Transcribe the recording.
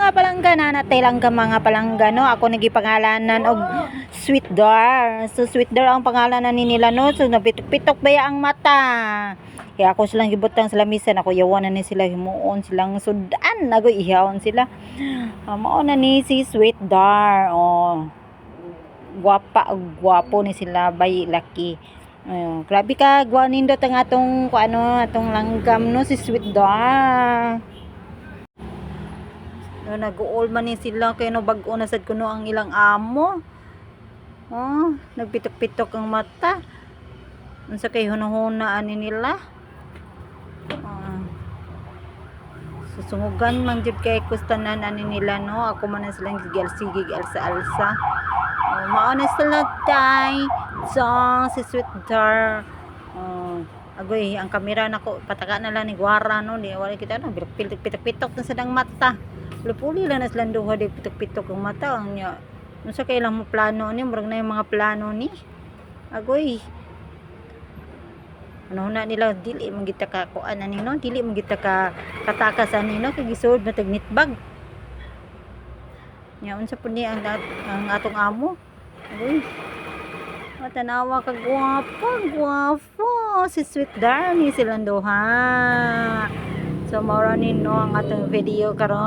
mga palangga na natay lang ka mga palangga no. Ako nagipangalanan og Sweet Dar. So Sweet Dar ang pangalanan ni nila no. So nabitok-pitok ba ang mata. Kaya ako silang gibutang sa lamisan, ako yawanan ni sila, himuon silang sudan, nago ihawon sila. Mao na ni si Sweet Dar. Oh. Gwapo ni sila bay laki. Ayun, grabe ka gwa nindot ang atong atong langgam no si Sweet Dar. No, nag-uol man ni sila kay no bag-o na sad kuno ang ilang amo. Oh, nagpitok-pitok ang mata. Unsa kay hunahuna ani nila? Susungugan man jud kay kustanan ani nila no. Ako man na silang gigil alsa-alsa. Mao na sila tay. Song si Sweet Dar. Agoy ang kamera nako pataka na lang ni Guara no. Di wala kita no pitok-pitok na sadang mata. Lupuli lang na silang duha di pitok-pitok ang mata ang nya. Unsa kay ilang mo plano ni murag na yung mga plano ni. Agoy. Ano na nila dili man kita ka kuan ani no, dili man kita ka katakas ani no kay gisud matag nitbag. Nya unsa pud ni ang atong amo? Agoy. Matanawa ka gwapo si Sweet Dar ni silang duha. So mao ni no ang atong video karon.